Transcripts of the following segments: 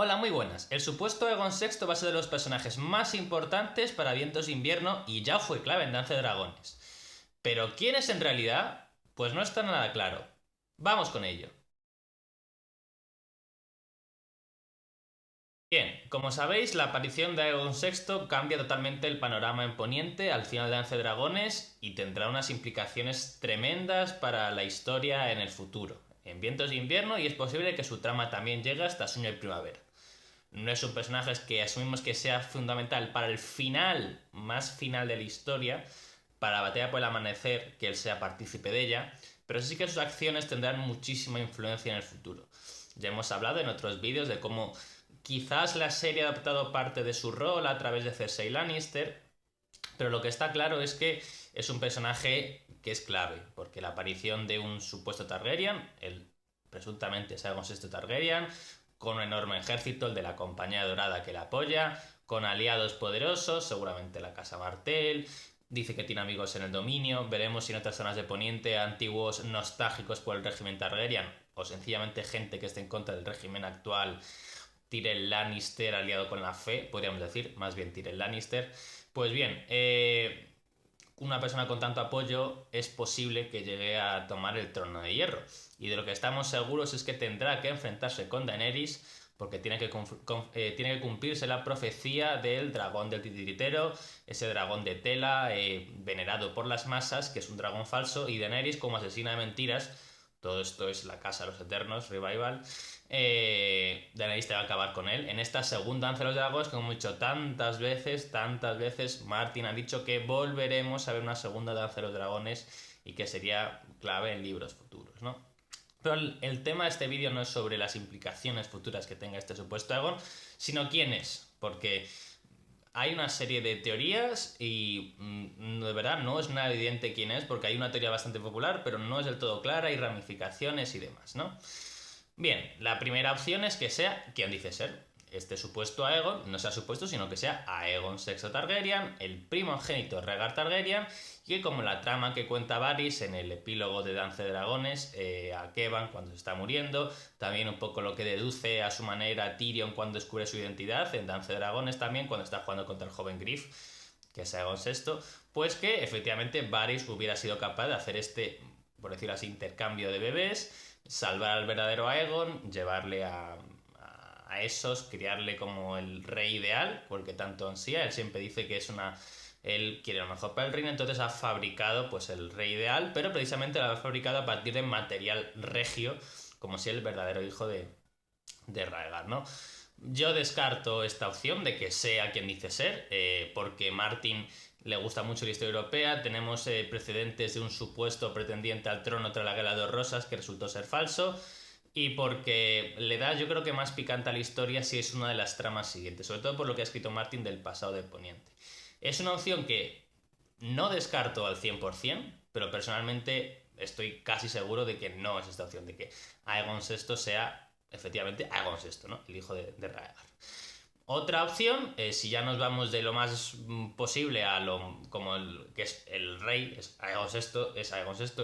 Hola, muy buenas. El supuesto Aegon VI va a ser de los personajes más importantes para Vientos de Invierno y ya fue clave en Danza de Dragones. Pero ¿quién es en realidad? Pues no está nada claro. Vamos con ello. Bien, como sabéis, la aparición de Aegon VI cambia totalmente el panorama en Poniente al final de Danza de Dragones y tendrá unas implicaciones tremendas para la historia en el futuro, en Vientos de Invierno, y es posible que su trama también llegue hasta Sueño de Primavera. No es un personaje que asumimos que sea fundamental para el final, más final de la historia, para la batalla por el amanecer, que él sea partícipe de ella, pero sí que sus acciones tendrán muchísima influencia en el futuro. Ya hemos hablado en otros vídeos de cómo quizás la serie ha adoptado parte de su rol a través de Cersei Lannister, pero lo que está claro es que es un personaje que es clave, porque la aparición de un supuesto Targaryen, el presuntamente sabemos esto Targaryen, con un enorme ejército, el de la Compañía Dorada que la apoya, con aliados poderosos, seguramente la Casa Martell, dice que tiene amigos en el dominio, veremos si en otras zonas de Poniente antiguos nostálgicos por el régimen Targaryen o sencillamente gente que esté en contra del régimen actual, Tyrion Lannister aliado con la fe, podríamos decir, más bien Tyrion Lannister. Pues bien, una persona con tanto apoyo es posible que llegue a tomar el trono de hierro. Y de lo que estamos seguros es que tendrá que enfrentarse con Daenerys porque tiene que cumplirse la profecía del dragón del titiritero, ese dragón de tela venerado por las masas, que es un dragón falso, y Daenerys como asesina de mentiras. Todo esto es la Casa de los Eternos, Revival. Daenerys te va a acabar con él. En esta segunda Danza de los Dragos, como hemos dicho tantas veces, Martin ha dicho que volveremos a ver una segunda Danza de los Dragones y que sería clave en libros futuros, ¿no? Pero el tema de este vídeo no es sobre las implicaciones futuras que tenga este supuesto Aegon, sino quién es. Porque hay una serie de teorías y de verdad no es nada evidente quién es, porque hay una teoría bastante popular, pero no es del todo clara, hay ramificaciones y demás, ¿no? Bien, la primera opción es que sea quien dice ser. Este supuesto Aegon no sea supuesto, sino que sea Aegon VI Targaryen, el primogénito Rhaegar Targaryen, y que como la trama que cuenta Varys en el epílogo de Danza de Dragones, a Kevan cuando se está muriendo, también un poco lo que deduce a su manera Tyrion cuando descubre su identidad, en Danza de Dragones también, cuando está jugando contra el joven Griff, que es Aegon VI, pues que efectivamente Varys hubiera sido capaz de hacer este, por decirlo así, intercambio de bebés, salvar al verdadero Aegon, llevarle a esos, criarle como el rey ideal, porque tanto ansía, él siempre dice que es una... Él quiere lo mejor para el reino, entonces ha fabricado pues el rey ideal, pero precisamente lo ha fabricado a partir de material regio, como si el verdadero hijo de Rhaegar, ¿no? Yo descarto esta opción de que sea quien dice ser, porque Martin le gusta mucho la historia europea, tenemos precedentes de un supuesto pretendiente al trono tras la Guerra de dos Rosas que resultó ser falso, y porque le da yo creo que más picante a la historia si es una de las tramas siguientes, sobre todo por lo que ha escrito Martin del pasado de Poniente. Es una opción que no descarto al 100%, pero personalmente estoy casi seguro de que no es esta opción, de que Aegon VI sea efectivamente Aegon VI, ¿no? El hijo de Rhaegar. Otra opción, si ya nos vamos de lo más posible a lo como que es el rey, es Aegon VI,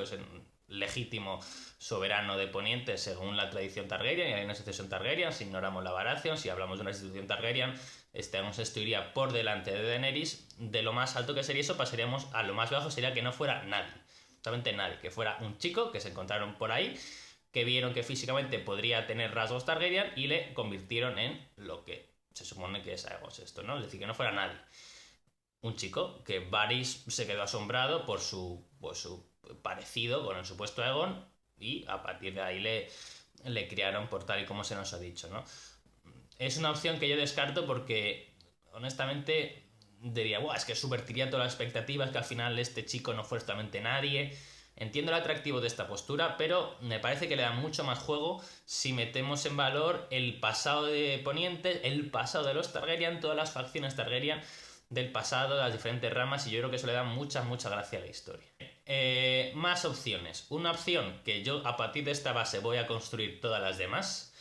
es un legítimo soberano de Poniente según la tradición Targaryen, y hay una sucesión Targaryen, si ignoramos la Baratheon, si hablamos de una institución Targaryen, este Aegon VI iría por delante de Daenerys. De lo más alto que sería eso, pasaríamos a lo más bajo, sería que no fuera nadie, totalmente nadie, que fuera un chico que se encontraron por ahí, que vieron que físicamente podría tener rasgos Targaryen y le convirtieron en lo que se supone que es Aegon VI, ¿no? Es decir, que no fuera nadie. Un chico que Varys se quedó asombrado por su parecido con el supuesto Aegon y a partir de ahí le criaron por tal y como se nos ha dicho, ¿no? Es una opción que yo descarto porque honestamente diría, es que subvertiría todas las expectativas, que al final este chico no fue exactamente nadie. Entiendo el atractivo de esta postura, pero me parece que le da mucho más juego si metemos en valor el pasado de Poniente, el pasado de los Targaryen, todas las facciones Targaryen del pasado, las diferentes ramas, y yo creo que eso le da mucha gracia a la historia. Más opciones. Una opción que yo a partir de esta base voy a construir todas las demás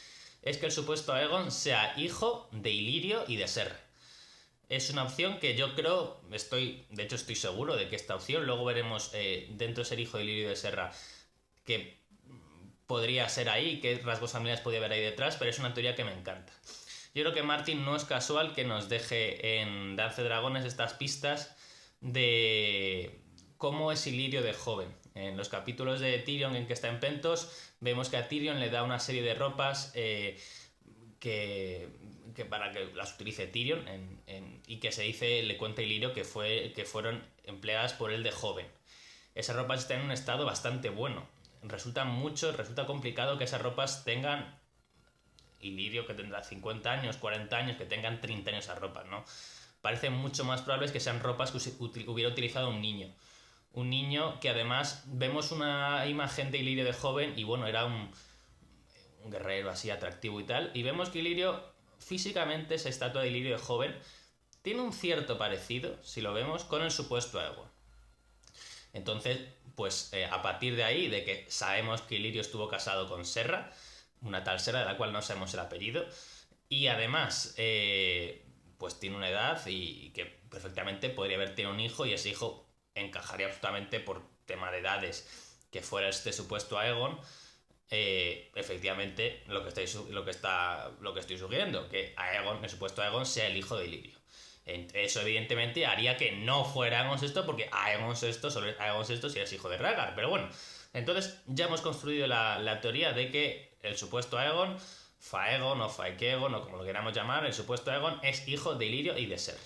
es que el supuesto Aegon sea hijo de Ilirio y de Ser. Es una opción que yo creo, de hecho estoy seguro de que esta opción, luego veremos dentro de ser hijo de Ilirio de Serra, que podría ser ahí, qué rasgos familiares podría haber ahí detrás, pero es una teoría que me encanta. Yo creo que Martin no es casual que nos deje en Danza de Dragones estas pistas de cómo es Ilirio de joven. En los capítulos de Tyrion en que está en Pentos, vemos que a Tyrion le da una serie de ropas que para que las utilice Tyrion y que se dice, le cuenta Ilirio que fueron empleadas por él de joven. Esas ropas están en un estado bastante bueno. Resulta complicado que esas ropas tengan, Ilirio que tendrá 50 años, 40 años, que tengan 30 años esas ropas, ¿no? Parece mucho más probable que sean ropas que hubiera utilizado un niño. Un niño que además vemos una imagen de Ilirio de joven y bueno, era un guerrero así atractivo y tal. Y vemos que Ilirio, físicamente, esa estatua de Ilirio de joven, tiene un cierto parecido, si lo vemos, con el supuesto Aegon. Entonces, pues a partir de ahí, de que sabemos que Ilirio estuvo casado con Serra, una tal Serra de la cual no sabemos el apellido, y además pues tiene una edad y que perfectamente podría haber tenido un hijo y ese hijo encajaría absolutamente por tema de edades que fuera este supuesto Aegon. Efectivamente lo que estoy sugiriendo, que Aegon, el supuesto Aegon, sea el hijo de Ilirio. Eso evidentemente haría que no fuera Aegon VI, porque Aegon VI sí es hijo de Rhaegar. Pero bueno, entonces ya hemos construido la teoría de que el supuesto Aegon, Faegon o Faekegon o como lo queramos llamar, el supuesto Aegon es hijo de Ilirio y de Ser.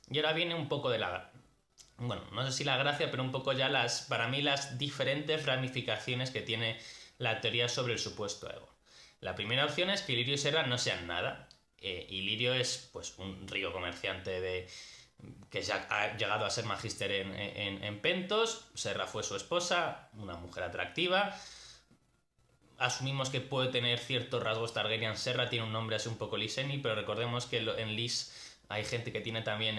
Y ahora viene un poco de bueno, no sé si la gracia, pero un poco ya para mí las diferentes ramificaciones que tiene la teoría sobre el supuesto Aegon. La primera opción es que Ilirio y Serra no sean nada. Ilirio es pues un rico comerciante que ya ha llegado a ser magíster en Pentos. Serra fue su esposa, una mujer atractiva. Asumimos que puede tener ciertos rasgos Targaryen. Serra tiene un nombre así un poco liseni, pero recordemos que en Lys hay gente que tiene también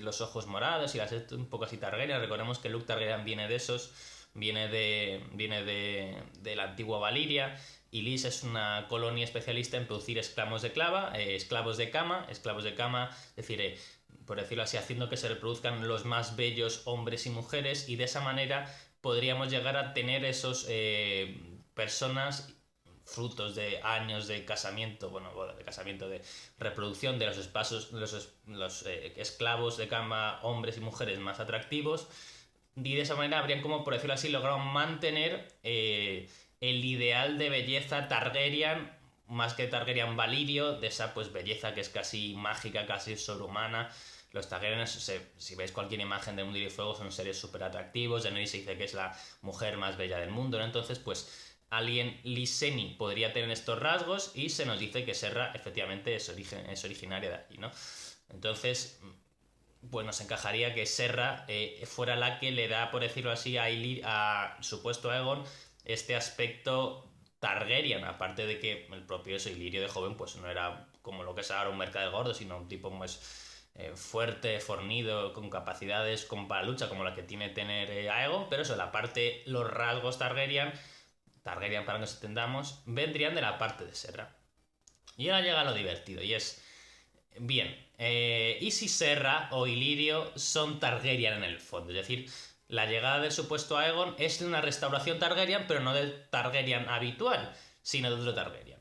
los ojos morados y las un poco así Targaryen. Recordemos que Luke Targaryen viene de esos, viene de la antigua Valiria. Y Lys es una colonia especialista en producir esclavos de cama, es decir, por decirlo así, haciendo que se reproduzcan los más bellos hombres y mujeres, y de esa manera podríamos llegar a tener esos personas frutos de años de casamiento, de reproducción de los espacios, los esclavos de cama, hombres y mujeres más atractivos, y de esa manera habrían, como por decirlo así, logrado mantener el ideal de belleza Targaryen, más que Targaryen Valirio, de esa pues belleza que es casi mágica, casi sobrehumana. Los Targaryen, si veis cualquier imagen de un Lirio de Fuego, son seres súper atractivos. Daenerys se dice que es la mujer más bella del mundo, ¿no? Entonces, pues alguien Lyseni podría tener estos rasgos, y se nos dice que Serra efectivamente es originaria de allí, ¿no? Entonces, pues nos encajaría que Serra fuera la que le da, por decirlo así, a supuesto Aegon este aspecto Targaryen, aparte de que el propio Ilirio de joven pues no era como lo que es ahora un mercader gordo, sino un tipo más fuerte, fornido, con capacidades como para lucha, como la que tiene tener Aegon, pero eso, la parte, los rasgos Targaryen para que nos entendamos, vendrían de la parte de Serra. Y ahora llega lo divertido, y es, bien, ¿y si Serra o Ilirio son Targaryen en el fondo? Es decir, la llegada del supuesto Aegon es de una restauración Targaryen, pero no del Targaryen habitual, sino de otro Targaryen.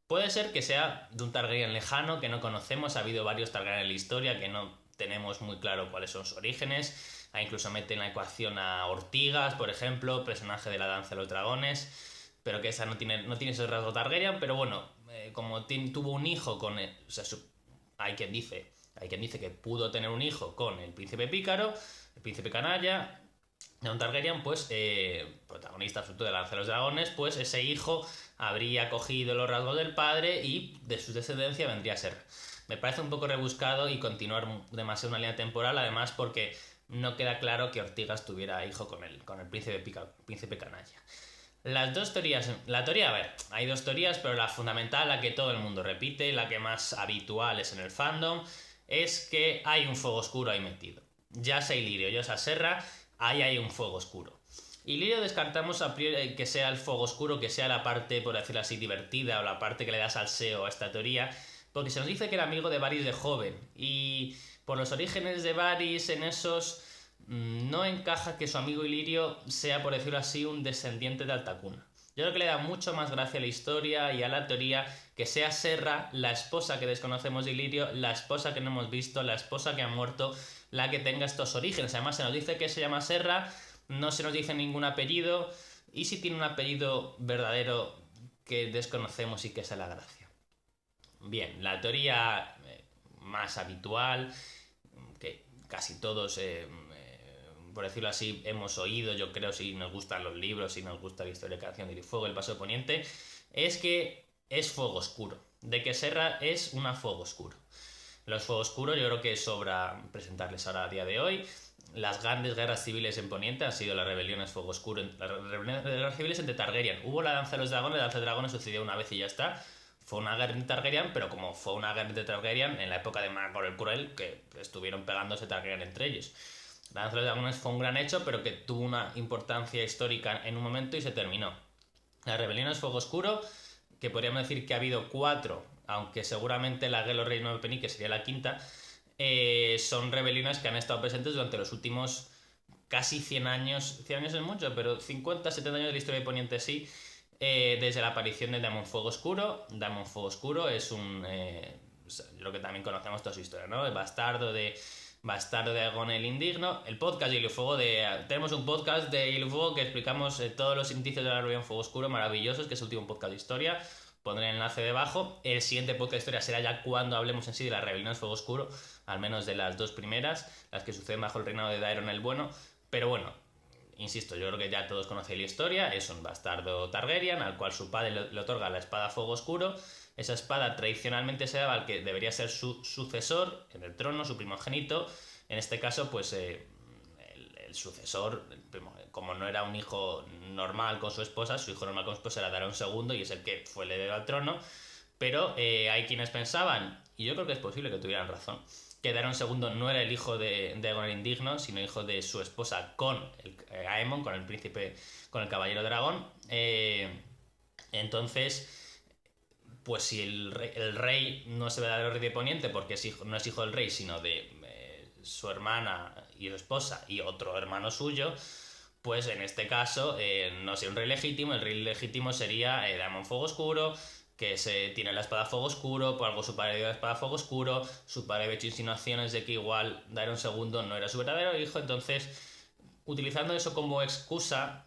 Puede ser que sea de un Targaryen lejano que no conocemos. Ha habido varios Targaryen en la historia que no tenemos muy claro cuáles son sus orígenes. Incluso mete en la ecuación a Ortigas, por ejemplo, personaje de la Danza de los Dragones, pero que esa no tiene ese rasgo Targaryen. Pero bueno, como tuvo un hijo con él, o sea, hay quien dice que pudo tener un hijo con el príncipe pícaro, el príncipe canalla, de un Targaryen, pues protagonista absoluto de la Danza de los Dragones, pues ese hijo habría cogido los rasgos del padre y de su descendencia vendría a ser. Me parece un poco rebuscado y continuar demasiado una línea temporal, además porque no queda claro que Ortigas tuviera hijo con el príncipe canalla. Las dos teorías, a ver, hay dos teorías, pero la fundamental, la que todo el mundo repite, la que más habitual es en el fandom, es que hay un fuego oscuro ahí metido. Ya sea Ilirio, ya sea Serra, ahí hay un fuego oscuro. Ilirio descartamos a priori que sea el fuego oscuro, que sea la parte, por decirlo así, divertida, o la parte que le da salseo a esta teoría, porque se nos dice que era amigo de Varys de joven, y por los orígenes de Varys en esos, no encaja que su amigo Ilirio sea, por decirlo así, un descendiente de alta cuna. Yo creo que le da mucho más gracia a la historia y a la teoría que sea Serra, la esposa que desconocemos de Ilirio, la esposa que no hemos visto, la esposa que ha muerto, la que tenga estos orígenes. Además se nos dice que se llama Serra, no se nos dice ningún apellido, y si tiene un apellido verdadero que desconocemos y que es la gracia. Bien, la teoría más habitual, que casi todos, por decirlo así, hemos oído, yo creo, si nos gustan los libros, si nos gusta la historia de Canción del Fuego, el Paso de Poniente, es que es fuego oscuro, de que Serra es una fuego oscuro. Los fuegos oscuros yo creo que sobra presentarles ahora a día de hoy. Las grandes guerras civiles en Poniente han sido las rebeliones Fuego Oscuro, las guerras civiles entre Targaryen. Hubo la danza de los dragones, la danza de dragones sucedió una vez y ya está. Fue una guerra entre Targaryen, pero como fue una guerra entre Targaryen en la época de Maegor el Cruel, que estuvieron pegándose Targaryen entre ellos. La danza de los dragones fue un gran hecho, pero que tuvo una importancia histórica en un momento y se terminó. Las rebeliones Fuego Oscuro, que podríamos decir que ha habido 4, aunque seguramente la Gelo Rey Nueve Penique sería la quinta, son rebeliones que han estado presentes durante los últimos casi 100 años. 100 años es mucho, pero 50, 70 años de la historia de Poniente sí. Desde la aparición de Daemon Fuego Oscuro. Daemon Fuego Oscuro es un... yo creo que también conocemos toda su historia, ¿no? El bastardo de Aegon el Indigno. El podcast de Hielo y Fuego tenemos un podcast de Hielo y Fuego que explicamos todos los indicios de la rebelión Fuego Oscuro maravillosos, que es el último podcast de historia. Pondré el enlace debajo. El siguiente podcast de historia será ya cuando hablemos en sí de las rebeliones Fuego Oscuro, al menos de las 2 primeras, las que suceden bajo el reinado de Daeron el Bueno. Pero bueno, insisto, yo creo que ya todos conocéis la historia. Es un bastardo Targaryen al cual su padre le otorga la espada Fuego Oscuro. Esa espada tradicionalmente se daba al que debería ser su sucesor en el trono, su primogénito. En este caso, pues el sucesor, como no era un hijo normal con su esposa, su hijo normal con su esposa era Daeron II y es el que fue el heredero al trono. Pero hay quienes pensaban, y yo creo que es posible que tuvieran razón, que Daeron II no era el hijo de Aegon el Indigno, sino hijo de su esposa con Aemon, con el príncipe, con el caballero dragón. Entonces, pues si el rey no es el verdadero rey de Poniente, porque no es hijo del rey, sino de su hermana y su esposa y otro hermano suyo, pues en este caso no sería un rey legítimo. El rey legítimo sería Daemon Fuego Oscuro, que tiene la espada Fuego Oscuro, por algo su padre dio la espada Fuego Oscuro, su padre había hecho insinuaciones de que igual Daeron II no era su verdadero hijo. Entonces, utilizando eso como excusa,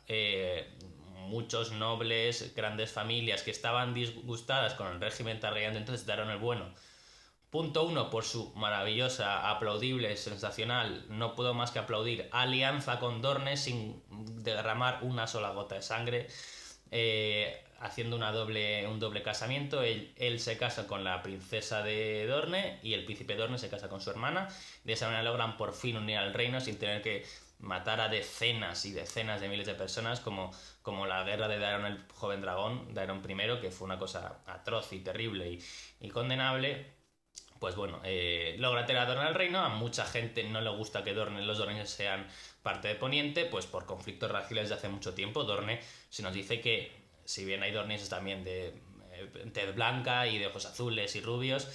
muchos nobles, grandes familias que estaban disgustadas con el régimen Targaryen de entonces, Daeron el Bueno, punto 1, por su maravillosa, aplaudible, sensacional, no puedo más que aplaudir, alianza con Dorne sin derramar una sola gota de sangre, haciendo un doble casamiento. Él se casa con la princesa de Dorne y el príncipe Dorne se casa con su hermana. De esa manera logran por fin unir al reino sin tener que matar a decenas y decenas de miles de personas, como la guerra de Daeron el joven dragón, Daeron I, que fue una cosa atroz y terrible y condenable. Pues bueno, logra tener a Dorne al reino. A mucha gente no le gusta que los Dornes sean parte de Poniente, pues por conflictos raciales de hace mucho tiempo. Dorne se nos dice que, si bien hay dornises también de tez blanca y de ojos azules y rubios,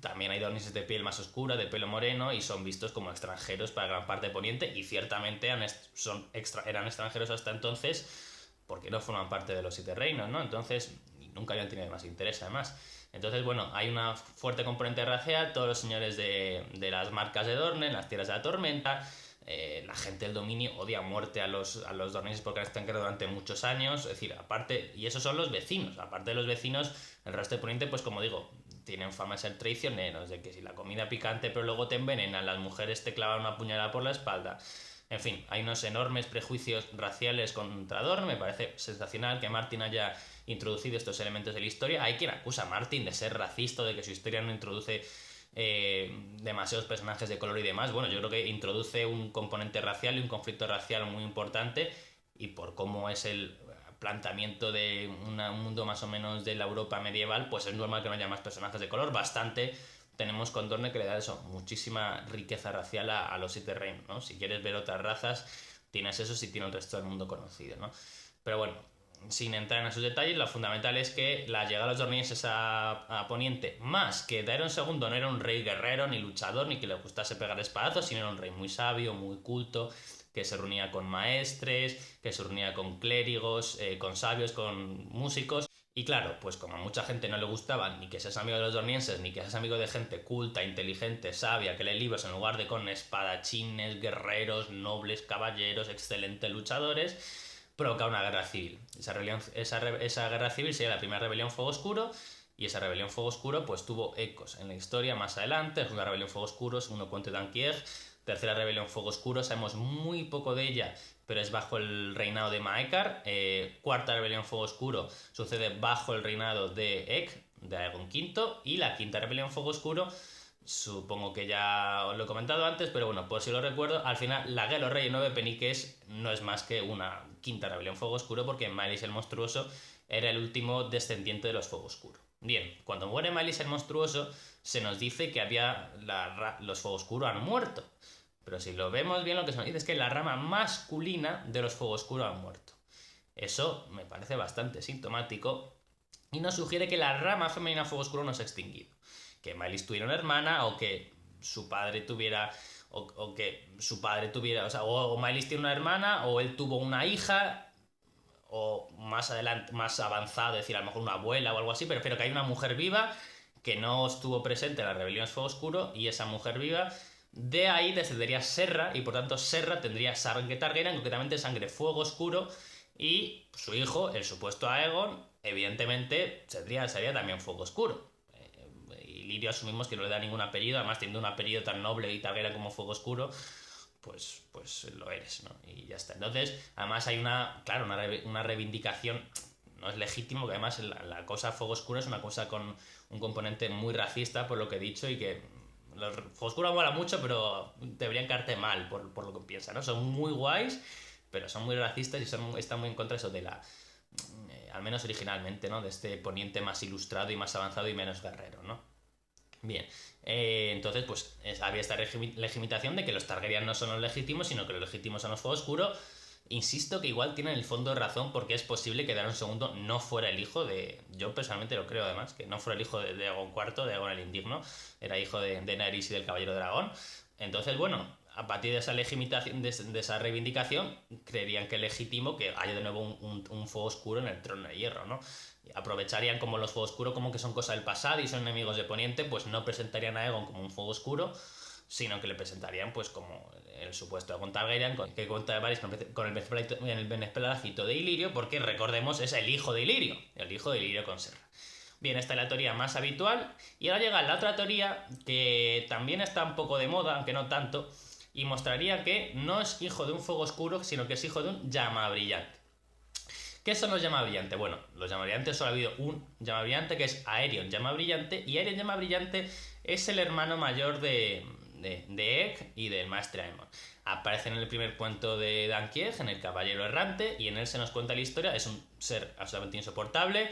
también hay dornises de piel más oscura, de pelo moreno, y son vistos como extranjeros para gran parte de Poniente, y ciertamente eran extranjeros hasta entonces porque no forman parte de los 7 reinos, ¿no? Entonces, nunca habían tenido más interés, además. Entonces, bueno, hay una fuerte componente racial. Todos los señores de las marcas de Dorne, las tierras de la tormenta, la gente del dominio odia a muerte a los dorneses porque han estado durante muchos años. Es decir, aparte, y esos son los vecinos. Aparte de los vecinos, el resto de Poniente, pues como digo, tienen fama de ser traicioneros, de que si la comida picante pero luego te envenenan, las mujeres te clavan una puñalada por la espalda. En fin, hay unos enormes prejuicios raciales contra Dorne. Me parece sensacional que Martin haya introducido estos elementos de la historia. Hay quien acusa a Martin de ser racista, de que su historia no introduce demasiados personajes de color y demás. Bueno, yo creo que introduce un componente racial y un conflicto racial muy importante, y por cómo es el planteamiento de un mundo más o menos de la Europa medieval, pues es normal que no haya más personajes de color. Bastante tenemos con Dorne, que le da eso, muchísima riqueza racial a los 7 reinos, ¿no? Si quieres ver otras razas, tienes eso, si tiene el resto del mundo conocido, ¿no? Pero bueno, sin entrar en esos detalles, lo fundamental es que la llegada de los dornienses a Poniente, más que Daeron II no era un rey guerrero, ni luchador, ni que le gustase pegar espadazos, sino era un rey muy sabio, muy culto, que se reunía con maestres, que se reunía con clérigos, con sabios, con músicos, Y claro, pues como a mucha gente no le gustaba ni que seas amigo de los dornienses, ni que seas amigo de gente culta, inteligente, sabia, que lee libros en lugar de con espadachines, guerreros, nobles, caballeros, excelentes luchadores, provoca una guerra civil. Esa guerra civil sería la primera rebelión Fuego Oscuro, y esa rebelión Fuego Oscuro pues tuvo ecos en la historia más adelante. Es una rebelión Fuego Oscuro, segundo cuento de Anquieg. Tercera rebelión Fuego Oscuro, sabemos muy poco de ella, pero es bajo el reinado de Maekar. Cuarta rebelión Fuego Oscuro sucede bajo el reinado de Ek, de Aegon V. Y la quinta rebelión Fuego Oscuro, supongo que ya os lo he comentado antes, pero bueno, por si lo recuerdo, al final la Guerra de los Reyes Nueve Peniques no es más que una quinta rebelión Fuego Oscuro, porque Maelis el Monstruoso era el último descendiente de los Fuego Oscuro. Bien, cuando muere Maelis el Monstruoso, se nos dice que los Fuego Oscuro han muerto. Pero si lo vemos bien, lo que se nos dice es que la rama masculina de los Fuego Oscuro han muerto. Eso me parece bastante sintomático y nos sugiere que la rama femenina Fuego Oscuro no se ha extinguido. Que Maelis tuviera una hermana, o que su padre tuviera... O que su padre tuviera... O sea, o Maelis tiene una hermana, o él tuvo una hija, o más adelante, más avanzado, es decir, a lo mejor una abuela o algo así, pero que hay una mujer viva que no estuvo presente en las rebeliones Fuego Oscuro, y esa mujer viva, de ahí descendería Serra, y por tanto Serra tendría sangre Targaryen, concretamente sangre Fuego Oscuro, y su hijo, el supuesto Aegon, evidentemente sería también Fuego Oscuro. Y Lirio asumimos que no le da ningún apellido, además teniendo un apellido tan noble y Targaryen como Fuego Oscuro, pues lo eres, ¿no? Y ya está. Entonces, además hay una reivindicación, no es legítimo, que además la cosa Fuego Oscuro es una cosa con un componente muy racista, por lo que he dicho, y que los Fuego Oscuro mola mucho, pero deberían caerte mal por lo que piensan, ¿no? Son muy guays, pero son muy racistas y están muy en contra de eso de al menos originalmente, ¿no? De este poniente más ilustrado y más avanzado y menos guerrero, ¿no? Bien, entonces pues había esta legitimación de que los Targaryen no son los legítimos, sino que los legítimos son los Fuego Oscuro. Insisto que igual tienen el fondo de razón, porque es posible que Daeron II no fuera el hijo de... Yo personalmente lo creo, además, que no fuera el hijo de Aegon IV, de Aegon el Indigno. Era hijo de Daenerys y del Caballero Dragón. Entonces, bueno, a partir de esa legitimación, de esa reivindicación, creerían que es legítimo que haya de nuevo un Fuego Oscuro en el Trono de Hierro, ¿no? Aprovecharían como los Fuego Oscuro como que son cosa del pasado y son enemigos de Poniente, pues no presentarían a Aegon como un Fuego Oscuro, sino que le presentarían pues como el supuesto Aegon Targaryen, que cuenta de varios con el beneplácito de Illyrio, porque recordemos es el hijo de Illyrio con Serra. Bien, esta es la teoría más habitual, y ahora llega la otra teoría que también está un poco de moda, aunque no tanto, y mostraría que no es hijo de un Fuego Oscuro, sino que es hijo de un Llama Brillante. ¿Qué son los Llama Brillante? Bueno, los Llama Brillante solo ha habido un Llama Brillante, que es Aerion Llama Brillante, y Aerion Llama Brillante es el hermano mayor de Egg y del Maestre Aemon. Aparece en el primer cuento de Danquieg, en El Caballero Errante, y en él se nos cuenta la historia. Es un ser absolutamente insoportable,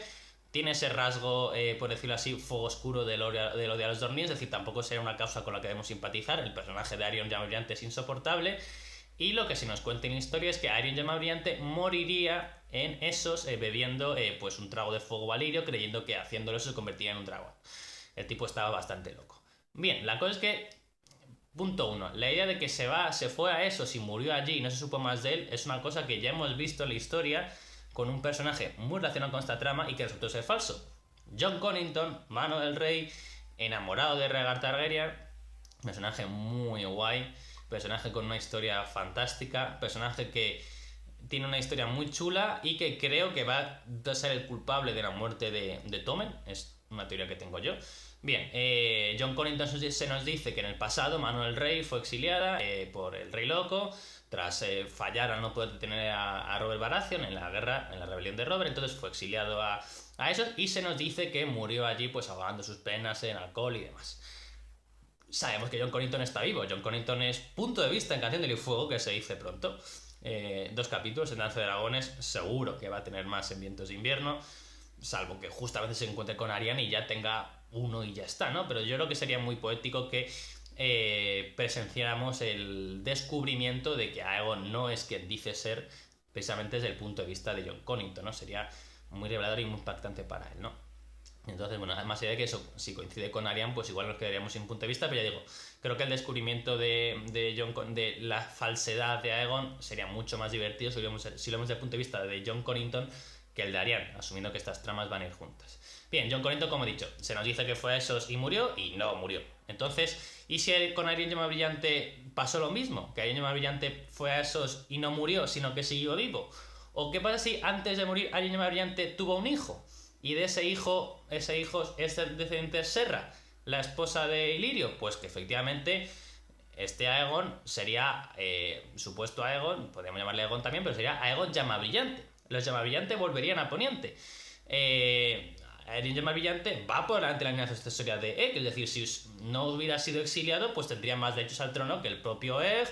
tiene ese rasgo, por decirlo así, Fuego Oscuro del odio a los Dornier, es decir, tampoco sería una causa con la que debemos simpatizar. El personaje de Aerion Llama Brillante es insoportable, y lo que se nos cuenta en la historia es que Aerion Llama Brillante moriría en esos, bebiendo pues un trago de fuego valirio, creyendo que haciéndolo eso se convertiría en un dragón. El tipo estaba bastante loco. Bien, la cosa es que, punto 1, la idea de que se fue a esos y murió allí y no se supo más de él es una cosa que ya hemos visto en la historia con un personaje muy relacionado con esta trama y que resultó ser falso. Jon Connington, mano del rey, enamorado de Rhaegar Targaryen, personaje muy guay, personaje con una historia fantástica, personaje que tiene una historia muy chula y que creo que va a ser el culpable de la muerte de Tommen. Es una teoría que tengo yo. Bien, Jon Connington se nos dice que en el pasado Mano del Rey fue exiliada por el Rey Loco tras fallar al no poder detener a Robert Baratheon en la rebelión de Robert. Entonces fue exiliado a eso, y se nos dice que murió allí pues ahogando sus penas en alcohol y demás. Sabemos que Jon Connington está vivo. Jon Connington es punto de vista en Canción del Fuego, que se dice pronto. 2 capítulos en Danza de Dragones, seguro que va a tener más en Vientos de Invierno, salvo que justamente se encuentre con Aryan y ya tenga uno y ya está, ¿no? Pero yo creo que sería muy poético que presenciáramos el descubrimiento de que Aegon no es quien dice ser, precisamente desde el punto de vista de Jon Connington, ¿no? Sería muy revelador y muy impactante para él, ¿no? Entonces, bueno, además de que eso, si coincide con Aryan, pues igual nos quedaríamos sin punto de vista, pero ya digo, creo que el descubrimiento de la falsedad de Aegon sería mucho más divertido si lo vemos desde el punto de vista de Jon Connington que el de Arianne, asumiendo que estas tramas van a ir juntas. Bien, Jon Connington, como he dicho, se nos dice que fue a Essos y murió, y no murió. Entonces, ¿y si con Aerion Llama Brillante pasó lo mismo? Que Aerion Llama Brillante fue a Essos y no murió, sino que siguió vivo. ¿O qué pasa si antes de morir Aerion Llama Brillante tuvo un hijo? Y de ese hijo es el descendiente de Serra, la esposa de Illyrio. Pues que efectivamente este Aegon sería supuesto Aegon, podríamos llamarle Aegon también, pero sería Aegon Llamabrillante. Los Llamabrillante volverían a Poniente. Aerion Llamabrillante va por delante de la línea sucesoria de Egg, es decir, si no hubiera sido exiliado, pues tendría más derechos al trono que el propio Egg,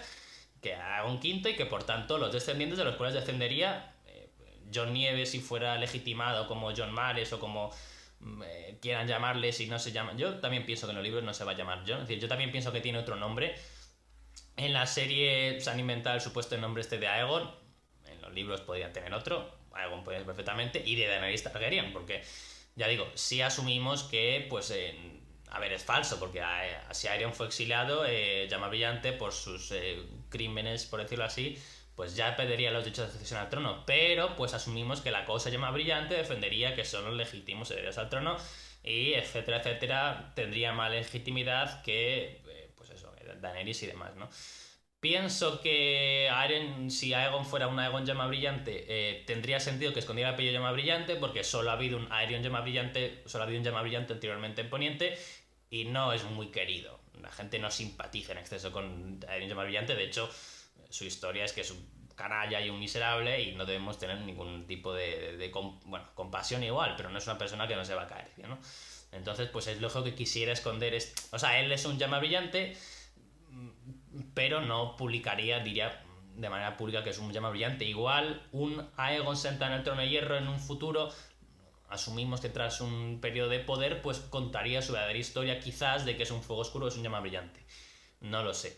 que Aegon V, y que por tanto los descendientes de los cuales descendería Jon Nieve, si fuera legitimado como Jon Mares o como quieran llamarle, si no se llama. Yo también pienso que en los libros no se va a llamar Jon, es decir, yo también pienso que tiene otro nombre. En la serie se han inventado el supuesto nombre este de Aegon, en los libros podrían tener otro, Aegon podría ser perfectamente, y de Daenerys Targaryen, porque ya digo, si asumimos que, pues, a ver, es falso, porque si Aerion fue exiliado, Llamabrillante, por sus crímenes, por decirlo así, pues ya perdería los derechos de sucesión al trono. Pero, pues, asumimos que la cosa Llamabrillante defendería que son los legítimos herederos al trono, y etcétera, etcétera, tendría más legitimidad que, pues eso, Daenerys y demás, ¿no? Pienso que si Aegon fuera un Aegon Llamabrillante, tendría sentido que escondiera el apellido Llamabrillante, porque solo ha habido un Aerion Llamabrillante, solo ha habido un Llamabrillante anteriormente en Poniente, y no es muy querido. La gente no simpatiza en exceso con Aerion Llamabrillante. De hecho, su historia es que es un canalla y un miserable, y no debemos tener ningún tipo de compasión igual, pero no es una persona que no se va a caer, ¿no? Entonces, pues es lógico que quisiera esconder o sea, él es un Llamabrillante, pero no publicaría, diría de manera pública que es un Llamabrillante. Igual un Aegon sentado en el trono de hierro en un futuro, asumimos que tras un periodo de poder, pues contaría su verdadera historia, quizás, de que es un fuego oscuro o es un Llamabrillante. No lo sé,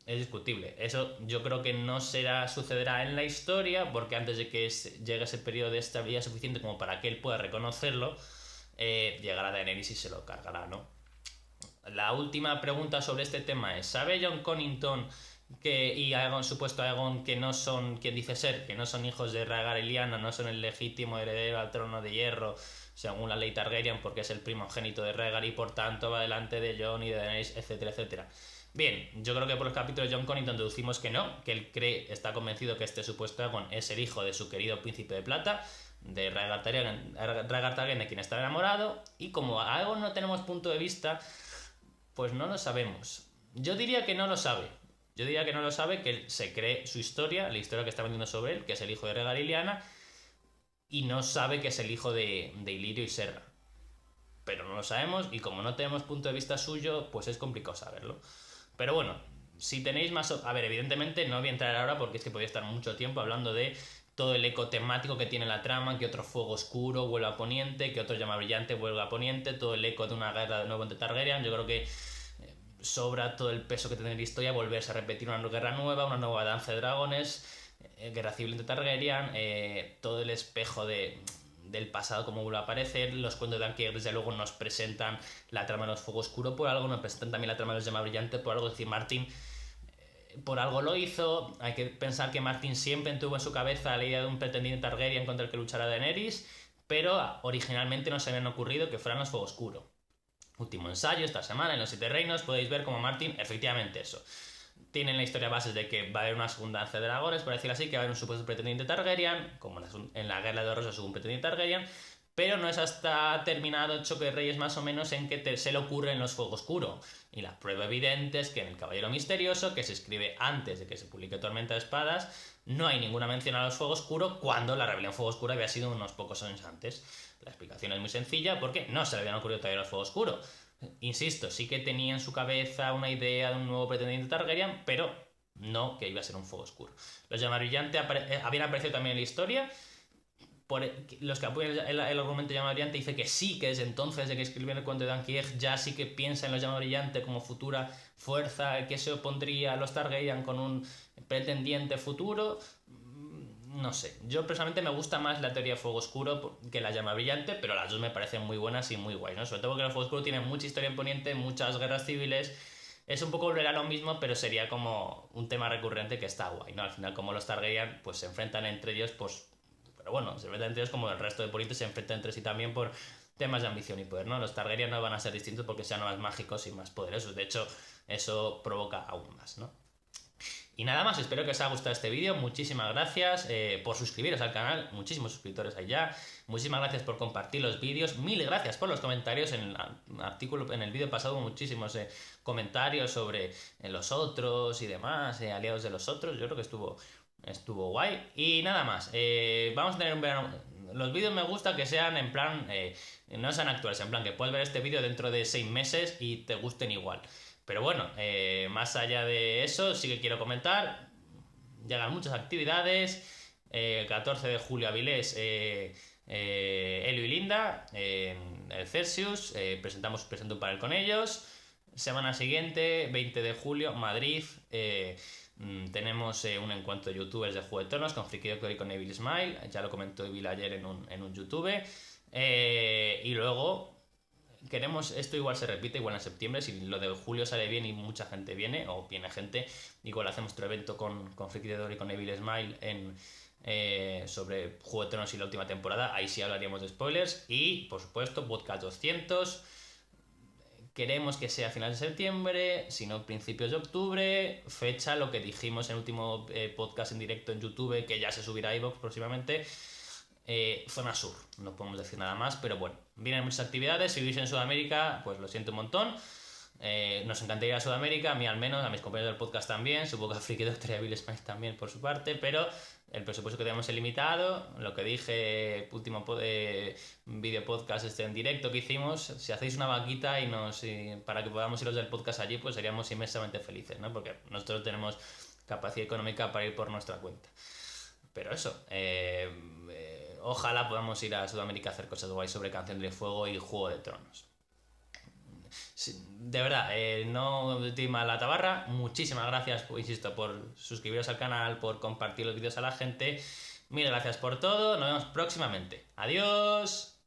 es discutible. Eso yo creo que no sucederá en la historia, porque antes de que llegue ese periodo de estabilidad suficiente como para que él pueda reconocerlo, llegará Daenerys y se lo cargará, ¿no? La última pregunta sobre este tema es: ¿sabe Jon Connington y Aegon, supuesto Aegon, que no son, quien dice ser, que no son hijos de Rhaegar y Lyanna, no son el legítimo heredero al trono de hierro según la ley Targaryen, porque es el primogénito de Rhaegar y por tanto va delante de Jon y de Daenerys, etcétera, etcétera? Bien, yo creo que por los capítulos de Jon Connington deducimos que no, que él está convencido que este supuesto Aegon es el hijo de su querido príncipe de plata, de Rhaegar Targaryen, de quien está enamorado, y como a Aegon no tenemos punto de vista, pues no lo sabemos. Yo diría que no lo sabe. Yo diría que no lo sabe, que él se cree su historia, la historia que está vendiendo sobre él, que es el hijo de Rhaegar y Lyanna, y no sabe que es el hijo de Illyrio y Serra. Pero no lo sabemos, y como no tenemos punto de vista suyo, pues es complicado saberlo. Pero bueno, si tenéis más... A ver, evidentemente no voy a entrar ahora porque es que podría estar mucho tiempo hablando de todo el eco temático que tiene la trama, que otro fuego oscuro vuelva a Poniente, que otro Llamabrillante vuelva a Poniente, todo el eco de una guerra de nuevo entre Targaryen. Yo creo que sobra todo el peso que tiene la historia volverse a repetir una guerra nueva, una nueva danza de dragones, guerra civil entre Targaryen, todo el espejo del pasado como vuelve a aparecer. Los cuentos de Ankier desde luego nos presentan la trama de los fuegos oscuros, por algo nos presentan también la trama de los Llamabrillante, por algo. Es decir, Martin por algo lo hizo. Hay que pensar que Martin siempre tuvo en su cabeza la idea de un pretendiente Targaryen contra el que luchara Daenerys, pero originalmente no se habían ocurrido que fueran los fuegos oscuros. Último ensayo esta semana en los Siete Reinos, podéis ver como Martin, efectivamente eso. Tienen la historia bases de que va a haber una segunda danza de dragones, por decirlo así, que va a haber un supuesto pretendiente Targaryen, como en la Guerra de los Rosas hubo un pretendiente Targaryen, pero no es hasta terminado Choque de Reyes más o menos en que se le ocurre en los Fuegos Oscuros. Y la prueba evidente es que en El Caballero Misterioso, que se escribe antes de que se publique Tormenta de Espadas, no hay ninguna mención a los Fuegos Oscuros cuando la rebelión Fuego Oscuro había sido unos pocos años antes. La explicación es muy sencilla, porque no se le habían ocurrido todavía los Fuegos Oscuros. Insisto, sí que tenía en su cabeza una idea de un nuevo pretendiente Targaryen, pero no que iba a ser un Fuego Oscuro. Los Llamabrillante habían aparecido también en la historia. Los que apoyan el argumento Llamabrillante dice que sí, que desde entonces de que escribió el cuento de Ankieg ya sí que piensa en los Llamabrillante como futura fuerza que se opondría a los Targaryen con un pretendiente futuro. No sé, yo personalmente me gusta más la teoría de Fuego Oscuro que la Llamabrillante, pero las dos me parecen muy buenas y muy guays, ¿no? Sobre todo porque el Fuego Oscuro tiene mucha historia en Poniente, muchas guerras civiles. Es un poco volver a lo mismo, pero sería como un tema recurrente que está guay, ¿no? Al final, como los Targaryen pues se enfrentan entre ellos, pues Pero bueno, se enfrentan entre ellos como el resto de ponientes se enfrentan entre sí también por temas de ambición y poder, ¿no? Los Targaryen no van a ser distintos porque sean más mágicos y más poderosos. De hecho, eso provoca aún más, ¿no? Y nada más, espero que os haya gustado este vídeo. Muchísimas gracias por suscribiros al canal, muchísimos suscriptores hay ya. Muchísimas gracias por compartir los vídeos. Mil gracias por los comentarios. En el artículo, en el vídeo pasado, hubo muchísimos comentarios sobre los otros y demás, aliados de los otros. Yo creo que estuvo guay. Y nada más, vamos a tener un verano. Los vídeos me gusta que sean en plan, no sean actuales, en plan que puedes ver este vídeo dentro de 6 meses y te gusten igual. Pero bueno, más allá de eso, sí que quiero comentar, llegan muchas actividades, 14 de julio Avilés, Helio y Linda, en el Celsius, presento un panel con ellos. Semana siguiente, 20 de julio, Madrid, tenemos un encuentro de youtubers de Juego de Tronos con Friki Doctor y con Evil Smile, ya lo comentó Evil ayer en un YouTube, y luego esto igual se repite, igual en septiembre, si lo de julio sale bien y mucha gente viene, o viene gente, igual hacemos otro evento con Friki Doctor y con Evil Smile sobre Juego de Tronos y la última temporada, ahí sí hablaríamos de spoilers, y por supuesto podcast 200. Queremos que sea a finales de septiembre, si no principios de octubre, fecha lo que dijimos en el último podcast en directo en YouTube, que ya se subirá a iVoox próximamente, zona sur, no podemos decir nada más, pero bueno, vienen muchas actividades, si vivís en Sudamérica, pues lo siento un montón, nos encantaría ir a Sudamérica, a mí al menos, a mis compañeros del podcast también, supongo que a Friki Doctor y a Bill Spice también por su parte, pero el presupuesto que tenemos es limitado, lo que dije último video podcast en directo que hicimos, si hacéis una vaquita para que podamos ir los del podcast allí, pues seríamos inmensamente felices, ¿no? Porque nosotros tenemos capacidad económica para ir por nuestra cuenta. Pero eso, ojalá podamos ir a Sudamérica a hacer cosas guays sobre Canción de Fuego y Juego de Tronos. Sí, de verdad, no estoy mal la tabarra. Muchísimas gracias, insisto, por suscribiros al canal, por compartir los vídeos a la gente. Mil gracias por todo. Nos vemos próximamente. Adiós.